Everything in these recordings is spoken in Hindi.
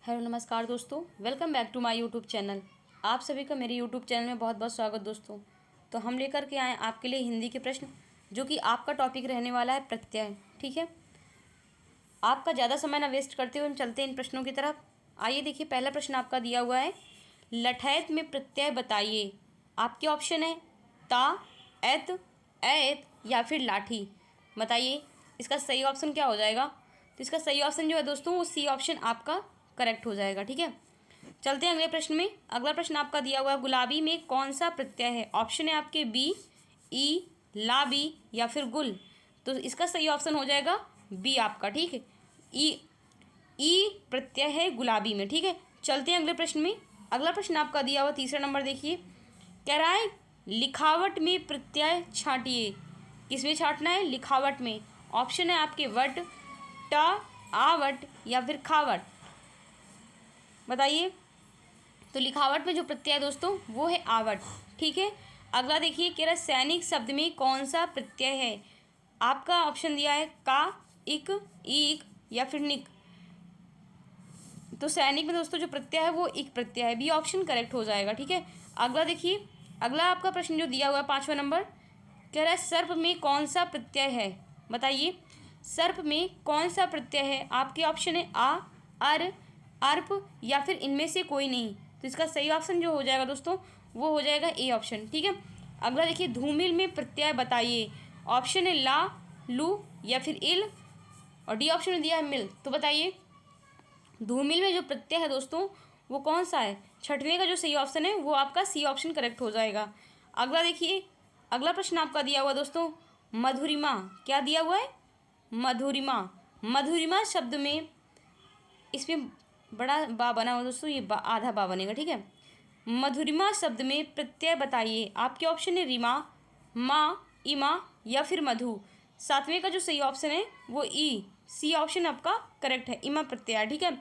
हेलो नमस्कार दोस्तों, welcome back to my YouTube channel. आप सभी का मेरे यूट्यूब चैनल में बहुत बहुत स्वागत दोस्तों। तो हम लेकर के आए आपके लिए हिंदी के प्रश्न, जो कि आपका टॉपिक रहने वाला है प्रत्यय। ठीक है, आपका ज़्यादा समय ना वेस्ट करते हुए हम चलते हैं इन प्रश्नों की तरफ। आइए देखिए, पहला प्रश्न आपका दिया हुआ है, लठैत में प्रत्यय बताइए। आपके ऑप्शन है ता, ऐत, ऐत या फिर लाठी। बताइए इसका सही ऑप्शन क्या हो जाएगा। तो इसका सही ऑप्शन जो है दोस्तों, वो सी ऑप्शन आपका करेक्ट हो जाएगा। ठीक है, चलते हैं अगले प्रश्न में। अगला प्रश्न आपका दिया हुआ है, गुलाबी में कौन सा प्रत्यय है। ऑप्शन है आपके बी, ई, लाबी या फिर गुल। तो इसका सही ऑप्शन हो जाएगा बी आपका। ठीक है, ई प्रत्यय है गुलाबी में। ठीक है, चलते हैं अगले प्रश्न में। अगला प्रश्न आपका दिया हुआ तीसरा नंबर देखिए, कह रहा है लिखावट में प्रत्यय छांटिए। किसमें छांटना है, लिखावट में। ऑप्शन है आपके वट, ट, आवट या फिर खावट। बताइए, तो लिखावट में जो प्रत्यय है दोस्तों, वो है आवट। ठीक है, अगला देखिए, कह रहा सैनिक शब्द में कौन सा प्रत्यय है। आपका ऑप्शन दिया है का, इक, ईक या फिर निक। तो सैनिक में दोस्तों जो प्रत्यय है वो इक प्रत्यय है, बी ऑप्शन करेक्ट हो जाएगा। ठीक है, अगला देखिए, अगला आपका प्रश्न जो दिया हुआ है पाँचवा नंबर, कह रहा है सर्प में कौन सा प्रत्यय है। बताइए सर्प में कौन सा प्रत्यय है। आपके ऑप्शन है आ, अर, अर्प या फिर इनमें से कोई नहीं। तो इसका सही ऑप्शन जो हो जाएगा दोस्तों, वो हो जाएगा ए ऑप्शन। ठीक है, अगला देखिए, धूमिल में प्रत्यय बताइए। ऑप्शन है ला, लू या फिर इल और डी ऑप्शन में दिया है मिल। तो बताइए धूमिल में जो प्रत्यय है दोस्तों, वो कौन सा है। छठवें का जो सही ऑप्शन है वो आपका सी ऑप्शन करेक्ट हो जाएगा। अगला देखिए, अगला प्रश्न आपका दिया हुआ दोस्तों, मधुरिमा। क्या दिया हुआ है, मधुरिमा। मधुरिमा शब्द में, इसमें बड़ा बा बना हुआ दोस्तों, ये आधा बा बनेगा। ठीक है, मधुरिमा शब्द में प्रत्यय बताइए। आपके ऑप्शन है रिमा, माँ, इमा या फिर मधु। सातवें का जो सही ऑप्शन है वो ई, सी ऑप्शन आपका करेक्ट है, इमा प्रत्यय। ठीक है,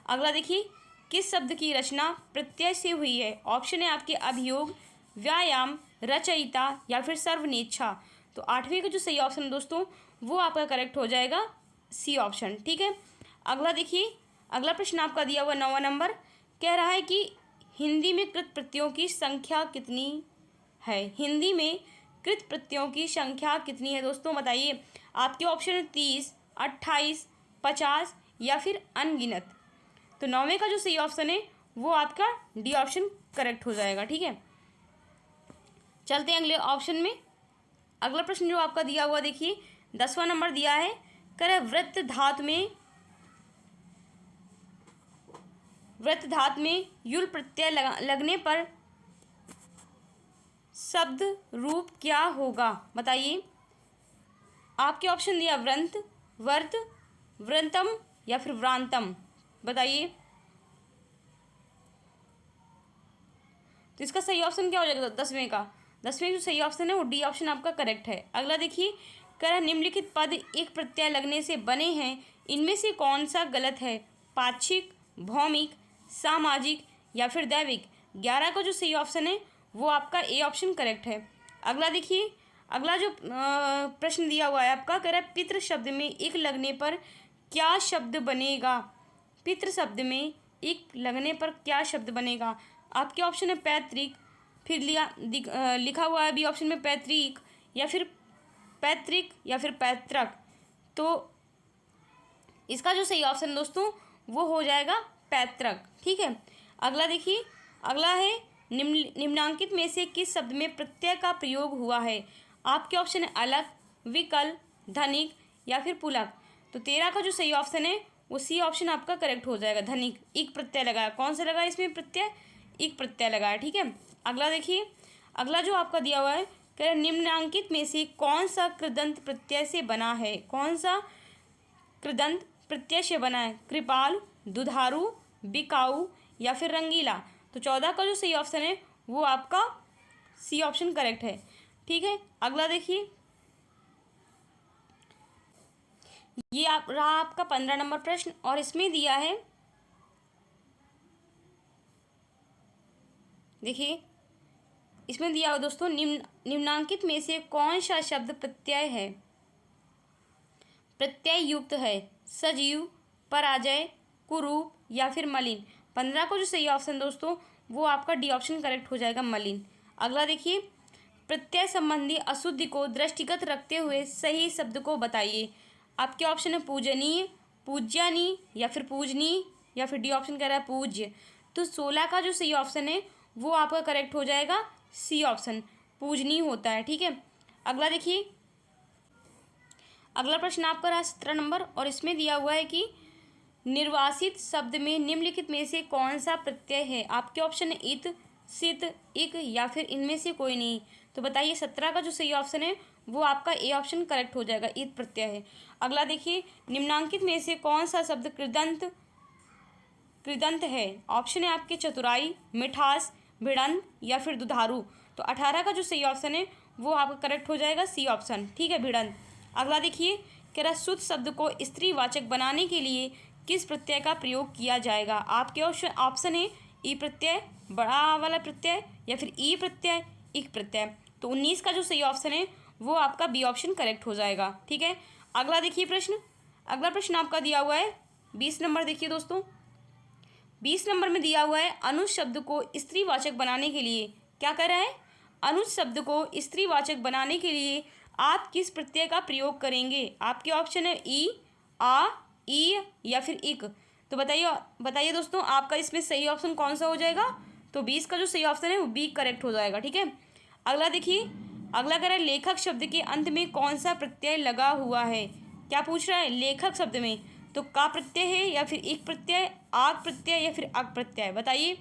अगला देखिए, किस शब्द की रचना प्रत्यय से हुई है। ऑप्शन है आपके अभियोग, व्यायाम, रचयिता या फिर सर्वनेच्छा। तो आठवें का जो सही ऑप्शन है दोस्तों, वो आपका करेक्ट हो जाएगा सी ऑप्शन। ठीक है, अगला देखिए, अगला प्रश्न आपका दिया हुआ 9वां नंबर, कह रहा है कि हिंदी में कृत प्रत्ययों की संख्या कितनी है। हिंदी में कृत प्रत्ययों की संख्या कितनी है दोस्तों। बताइए, आपके ऑप्शन है 30, 28, 50 या फिर अनगिनत। तो 9वें का जो सही ऑप्शन है वो आपका डी ऑप्शन करेक्ट हो जाएगा। ठीक है, चलते हैं अगले ऑप्शन में। अगला प्रश्न जो आपका दिया हुआ देखिए, 10वां नंबर दिया है, कर वृत्त धातु में युल प्रत्यय लगने पर शब्द रूप क्या होगा। बताइए, आपके ऑप्शन दिया व्रंत, वर्त, व्रंतम या फिर व्रांतम। बताइए, तो इसका सही ऑप्शन क्या हो जाएगा 10वें का। 10वें जो सही ऑप्शन है वो डी ऑप्शन आपका करेक्ट है। अगला देखिए, कह निम्नलिखित पद एक प्रत्यय लगने से बने हैं, इनमें से कौन सा गलत है। पाक्षिक, भौमिक, सामाजिक या फिर दैविक। 11 का जो सही ऑप्शन है वो आपका ए ऑप्शन करेक्ट है। अगला देखिए, अगला जो प्रश्न दिया हुआ है आपका, कह रहा है पितृ शब्द में एक लगने पर क्या शब्द बनेगा। पितृ शब्द में एक लगने पर क्या शब्द बनेगा। आपके ऑप्शन है पैतृक, फिर लिखा हुआ है बी ऑप्शन में पैतृक या फिर पैतृक या फिर पैतृक। तो इसका जो सही ऑप्शन दोस्तों वो हो जाएगा पैतृक। ठीक है, अगला देखिए, अगला है निम्नांकित में से किस शब्द में प्रत्यय का प्रयोग हुआ है। आपके ऑप्शन है अलग, विकल, धनिक या फिर पुलक। तो 13 का जो सही ऑप्शन है वो सी ऑप्शन आपका करेक्ट हो जाएगा, धनिक। इक प्रत्यय लगाया, कौन सा लगा इसमें प्रत्यय, इक प्रत्यय लगाया। ठीक है, अगला देखिए, अगला जो आपका दिया हुआ है, कह निम्नांकित में से कौन सा कृदंत प्रत्यय से बना है। कौन सा कृदंत प्रत्यय से बना है, कृपाल, दुधारू, बिकाऊ या फिर रंगीला। तो 14 का जो सही ऑप्शन है वो आपका सी ऑप्शन करेक्ट है। ठीक है, अगला देखिए, ये रहा आपका 15 नंबर प्रश्न और इसमें दिया है, देखिए इसमें दिया हुआ दोस्तों, निम्नांकित में से कौन सा शब्द प्रत्यय है, प्रत्यय युक्त है। सजीव, पराजय, कुरूप, या फिर मलिन। 15 का जो सही ऑप्शन दोस्तों वो आपका डी ऑप्शन करेक्ट हो जाएगा, मलिन। अगला देखिए, प्रत्यय संबंधी अशुद्धि को दृष्टिगत रखते हुए सही शब्द को बताइए। आपके ऑप्शन है पूजनीय, पूज्यानी या फिर पूजनीय या फिर डी ऑप्शन कह रहा है पूज्य। तो 16 का जो सही ऑप्शन है वो आपका करेक्ट हो जाएगा सी ऑप्शन, पूजनीय होता है। ठीक है, अगला देखिए, अगला प्रश्न आपका रहा 17 नंबर, और इसमें दिया हुआ है कि निर्वासित शब्द में निम्नलिखित में से कौन सा प्रत्यय है। आपके ऑप्शन है इत, सित, इक या फिर इनमें से कोई नहीं। तो बताइए 17 का जो सही ऑप्शन है वो आपका ए ऑप्शन करेक्ट हो जाएगा, इत प्रत्यय है। अगला देखिए, निम्नांकित में से कौन सा शब्द कृदंत कृदंत है। ऑप्शन है आपके चतुराई, मिठास, भिड़ंत या फिर दुधारू। तो 18 का जो सही ऑप्शन है वो आपका करेक्ट हो जाएगा सी ऑप्शन, ठीक है, भिड़ंत। अगला देखिए, कह रहा शुद्ध शब्द को स्त्रीवाचक बनाने के लिए किस प्रत्यय का प्रयोग किया जाएगा। आपके ऑप्शन है ई प्रत्यय, बड़ा वाला प्रत्यय या फिर ई प्रत्यय, इक प्रत्यय। तो 19 का जो सही ऑप्शन है वो आपका बी ऑप्शन करेक्ट हो जाएगा। ठीक है, अगला देखिए प्रश्न, अगला प्रश्न आपका दिया हुआ है 20 नंबर। देखिए दोस्तों, 20 नंबर में दिया हुआ है अनुज शब्द को स्त्रीवाचक बनाने के लिए, क्या कर रहा है, अनुज शब्द को स्त्रीवाचक बनाने के लिए आप किस प्रत्यय का प्रयोग करेंगे। आपके ऑप्शन है ई, आ, ई या फिर इक। तो बताइए दोस्तों, आपका इसमें सही ऑप्शन कौन सा हो जाएगा। तो 20 का जो सही ऑप्शन है वो बी करेक्ट हो जाएगा। ठीक है, अगला देखिए, अगला कह रहा है लेखक शब्द के अंत में कौन सा प्रत्यय लगा हुआ है। क्या पूछ रहा है, लेखक शब्द में तो का प्रत्यय है या फिर इक प्रत्यय, आग प्रत्यय या फिर अक प्रत्यय। बताइए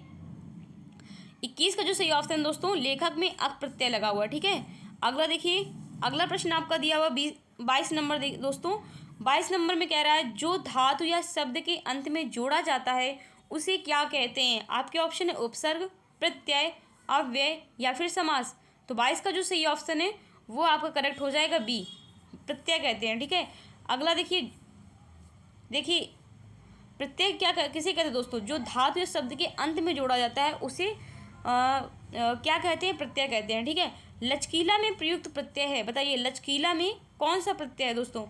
21 का जो सही ऑप्शन दोस्तों लेखक में अक प्रत्यय लगा हुआ है। ठीक है, अगला देखिए, अगला प्रश्न आपका दिया हुआ 22 नंबर दोस्तों। 22 नंबर में कह रहा है जो धातु या शब्द के अंत में जोड़ा जाता है उसे क्या कहते हैं। आपके ऑप्शन है उपसर्ग, प्रत्यय, अव्यय या फिर समास। तो 22 का जो सही ऑप्शन है वो आपका करेक्ट हो जाएगा बी, प्रत्यय कहते हैं। ठीक है, अगला देखिए प्रत्यय किसे कहते हैं दोस्तों, जो धातु या शब्द के अंत में जोड़ा जाता है उसे क्या कहते हैं, प्रत्यय कहते हैं। ठीक है, लचकीला में प्रयुक्त प्रत्यय है। बताइए लचकीला में कौन सा प्रत्यय है दोस्तों,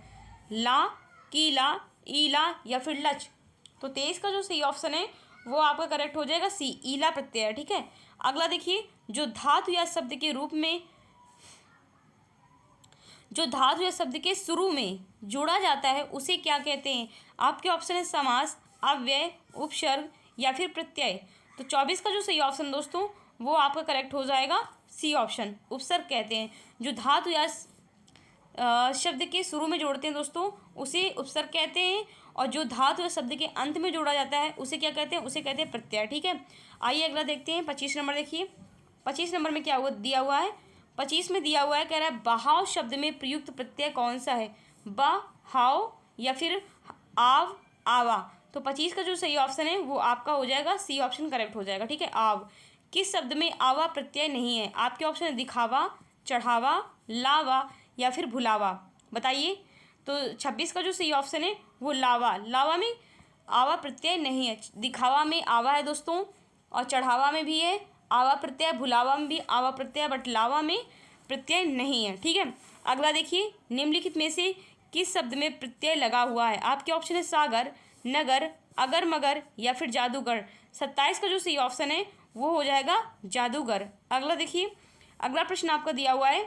ला, कीला, ईला या फिर लच। तो 23 का जो सही ऑप्शन है वो आपका करेक्ट हो जाएगा सी, ईला प्रत्यय है। ठीक है, अगला देखिए, जो धातु या शब्द के रूप में जो धातु या शब्द के शुरू में जोड़ा जाता है उसे क्या कहते हैं। आपके ऑप्शन है समास, अव्यय, उपसर्ग या फिर प्रत्यय। तो 24 का जो सही ऑप्शन दोस्तों वो आपका करेक्ट हो जाएगा सी ऑप्शन, उपसर्ग कहते हैं। जो धातु या शब्द के शुरू में जोड़ते हैं दोस्तों उसे उपसर्ग कहते हैं, और जो धातु या शब्द के अंत में जोड़ा जाता है उसे क्या कहते हैं, उसे कहते हैं प्रत्यय। ठीक है, आइए अगला देखते हैं 25 नंबर। देखिए 25 नंबर में क्या दिया हुआ है, 25 में दिया हुआ है, कह रहा है बहाव शब्द में प्रयुक्त प्रत्यय कौन सा है, ब, हाव या फिर आव, आवा। तो 25 का जो सही ऑप्शन है वो आपका हो जाएगा सी ऑप्शन करेक्ट हो जाएगा। ठीक है, आव। किस शब्द में आवा प्रत्यय नहीं है। आपके ऑप्शन है दिखावा, चढ़ावा, लावा या फिर भुलावा। बताइए, तो 26 का जो सही ऑप्शन है वो लावा, लावा में आवा प्रत्यय नहीं है। दिखावा में आवा है दोस्तों, और चढ़ावा में भी है आवा प्रत्यय, भुलावा में भी आवा प्रत्यय, बट लावा में प्रत्यय नहीं है। ठीक है, अगला देखिए, निम्नलिखित में से किस शब्द में प्रत्यय लगा हुआ है। आपके ऑप्शन है सागर, नगर, अगर मगर या फिर जादूगर। 27 का जो सही ऑप्शन है वो हो जाएगा जादूगर। अगला देखिए, अगला प्रश्न आपका दिया हुआ है,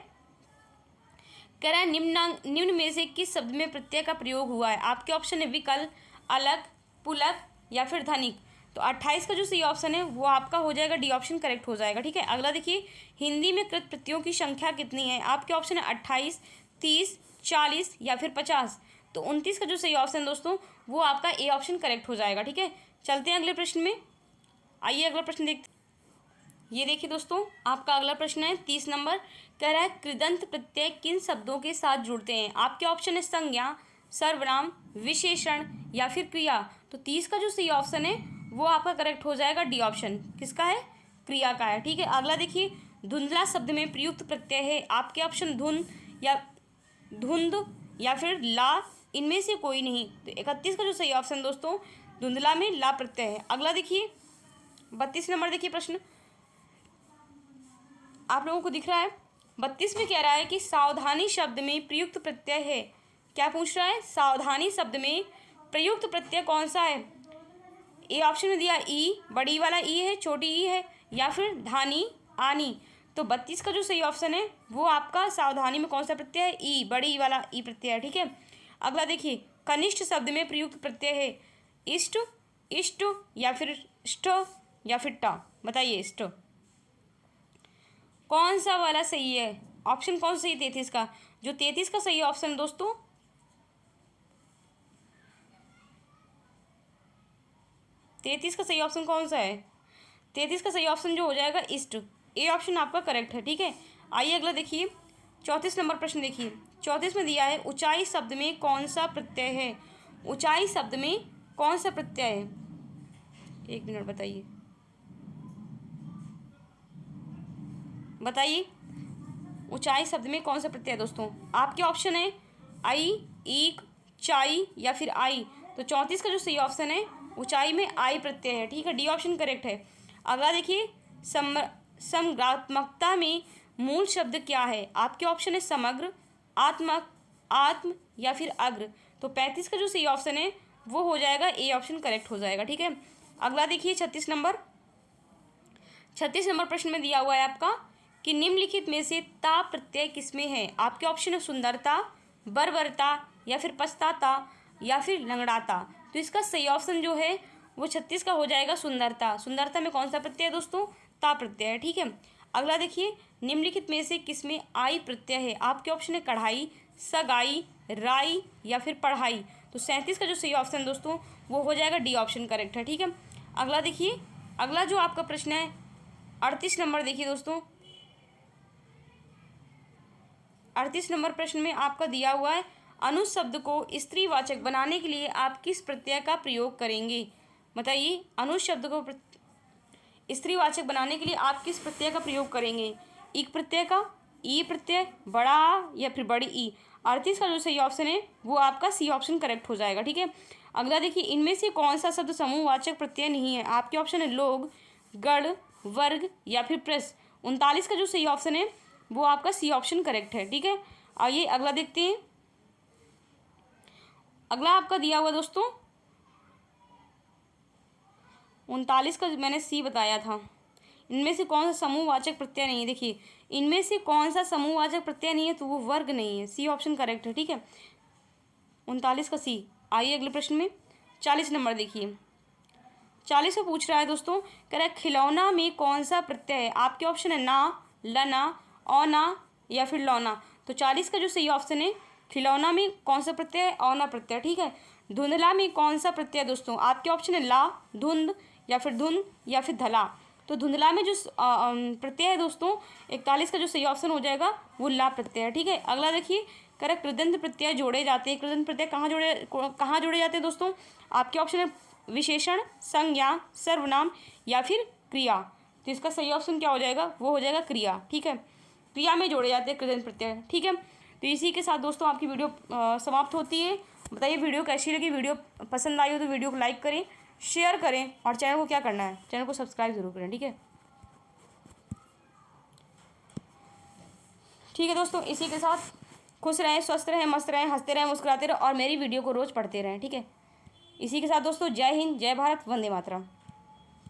कह रहा है निम्न में से किस शब्द में प्रत्यय का प्रयोग हुआ है। आपके ऑप्शन है विकल, अलग, पुलक या फिर धनिक। तो 28 का जो सही ऑप्शन है वो आपका हो जाएगा डी ऑप्शन करेक्ट हो जाएगा। ठीक है, अगला देखिए, हिंदी में कृत प्रत्ययों की संख्या कितनी है। आपके ऑप्शन है 28, 30, 40 या फिर 50। तो 29 का जो सही ऑप्शन दोस्तों वो आपका ए ऑप्शन करेक्ट हो जाएगा। ठीक है, चलते हैं अगले प्रश्न में। आइए अगला प्रश्न देखते हैं। ये देखिए दोस्तों, आपका अगला प्रश्न है 30 नंबर, कह रहा है कृदंत प्रत्यय किन शब्दों के साथ जुड़ते हैं। आपके ऑप्शन है संज्ञा, सर्वनाम, विशेषण या फिर क्रिया। तो 30 का जो सही ऑप्शन है वो आपका करेक्ट हो जाएगा डी ऑप्शन, किसका है, क्रिया का है। ठीक है, अगला देखिए, धुंधला शब्द में प्रयुक्त प्रत्यय है। आपके ऑप्शन धुंध या धुंध या फिर ला, इनमें से कोई नहीं। तो 31 का जो सही ऑप्शन दोस्तों धुंधला में ला प्रत्यय है। अगला देखिए 32 नंबर, देखिए प्रश्न आप लोगों को दिख रहा है। 32 में कह रहा है कि सावधानी शब्द में प्रयुक्त प्रत्यय है। क्या पूछ रहा है, सावधानी शब्द में प्रयुक्त प्रत्यय कौन सा है। ए ऑप्शन में दिया ई, बड़ी वाला ई है, छोटी ई है, या फिर धानी आनी। तो 32 का जो सही ऑप्शन है वो आपका सावधानी में कौन सा प्रत्यय है? ई, बड़ी वाला ई प्रत्यय है। ठीक है, अगला देखिए, कनिष्ठ शब्द में प्रयुक्त प्रत्यय है इष्ट, इष्ट, या फिर ष्ट, या फिर ट। बताइए इष्ट कौन सा वाला सही है? ऑप्शन कौन सा सही 33 का? जो 33 का सही ऑप्शन दोस्तों, 33 का सही ऑप्शन कौन सा है? 33 का सही ऑप्शन जो हो जाएगा इष्ट। ए ऑप्शन आपका करेक्ट है। ठीक है, आइए अगला देखिए, 34 नंबर प्रश्न देखिए। 34 में दिया है ऊंचाई शब्द में कौन सा प्रत्यय है? ऊंचाई शब्द में कौन सा प्रत्यय है? एक मिनट बताइए, बताइए ऊंचाई शब्द में कौन सा प्रत्यय है दोस्तों? आपके ऑप्शन है आई, ईक, चाई, या फिर आई। तो 34 का जो सही ऑप्शन है ऊंचाई में आई प्रत्यय है। ठीक है, डी ऑप्शन करेक्ट है। अगला देखिए, समग्रात्मकता में मूल शब्द क्या है? आपके ऑप्शन है समग्र, आत्मक, आत्म, या फिर अग्र। तो 35 का जो सही ऑप्शन है वो हो जाएगा ए ऑप्शन करेक्ट हो जाएगा। ठीक है, अगला देखिए 36 नंबर प्रश्न में दिया हुआ है आपका कि निम्नलिखित में से ता प्रत्यय किसमें है? आपके ऑप्शन है सुंदरता, बर्बरता, या फिर पछताता, या फिर लंगड़ाता। तो इसका सही ऑप्शन जो है वो 36 का हो जाएगा सुंदरता। सुंदरता में कौन सा प्रत्यय है दोस्तों? ता प्रत्यय है। ठीक है, अगला देखिए, निम्नलिखित में से किसमें आई प्रत्यय है? आपके ऑप्शन है कढ़ाई, सगाई, राई, या फिर पढ़ाई। तो 37 का जो सही ऑप्शन दोस्तों वो हो जाएगा डी ऑप्शन करेक्ट है। ठीक है, अगला देखिए, अगला जो आपका प्रश्न है 38 नंबर देखिए दोस्तों। 38 नंबर प्रश्न में आपका दिया हुआ है अनुज शब्द को स्त्रीवाचक बनाने के लिए आप किस प्रत्यय का प्रयोग करेंगे? बताइए, अनुज शब्द को स्त्रीवाचक बनाने के लिए आप किस प्रत्यय का प्रयोग करेंगे? इक प्रत्यय का, ई प्रत्यय, बड़ा आ, या फिर बड़ी ई। 38 का जो सही ऑप्शन है वो आपका सी ऑप्शन करेक्ट हो जाएगा। ठीक है, अगला देखिए, इनमें से कौन सा शब्द समूहवाचक प्रत्यय नहीं है? आपके ऑप्शन है लोग, गण, वर्ग, या फिर प्रेस। 39 का जो सही ऑप्शन है वो आपका सी ऑप्शन करेक्ट है। ठीक है, आइए अगला देखते हैं। अगला आपका दिया हुआ दोस्तों 39 का मैंने सी बताया था। इनमें से कौन सा समूहवाचक प्रत्यय नहीं है? देखिए, इनमें से कौन सा समूहवाचक प्रत्यय नहीं है? तो वो वर्ग नहीं है। सी ऑप्शन करेक्ट है। ठीक है, 39 का सी। आइए अगले प्रश्न में 40 नंबर देखिए। 40 को पूछ रहा है दोस्तों, कह रहा है खिलौना में कौन सा प्रत्यय है? आपके ऑप्शन है ना, लना, औना, या फिर लौना। तो 40 का जो सही ऑप्शन है खिलौना में कौन सा प्रत्यय है? औना प्रत्यय। ठीक है, धुंधला में कौन सा प्रत्यय है दोस्तों? आपके ऑप्शन है ला, धुंध, या फिर धुन, या फिर धला। तो धुंधला में जो प्रत्यय है दोस्तों 41 का जो सही ऑप्शन हो जाएगा वो ला प्रत्यय है। ठीक है, अगला देखिए, करेक्ट कृदंत प्रत्यय जोड़े जाते हैं। कृदंत प्रत्यय कहाँ जोड़े जाते हैं दोस्तों? आपके ऑप्शन है विशेषण, संज्ञा, सर्वनाम, या फिर क्रिया। तो इसका सही ऑप्शन क्या हो जाएगा? वो हो जाएगा क्रिया। ठीक है, क्रिया में जोड़े जाते हैं कृदंत प्रत्यय। ठीक है, तो इसी के साथ दोस्तों आपकी वीडियो समाप्त होती है। बताइए वीडियो कैसी लगी? वीडियो पसंद आई हो तो वीडियो को लाइक करें, शेयर करें, और चैनल को क्या करना है? चैनल को सब्सक्राइब जरूर करें। ठीक है, ठीक है दोस्तों, इसी के साथ खुश रहें, स्वस्थ रहें, मस्त रहें, हंसते रहें, मुस्कुराते रहें, और मेरी वीडियो को रोज़ पढ़ते रहें। ठीक है, इसी के साथ दोस्तों जय हिंद, जय भारत, वंदे मातरम।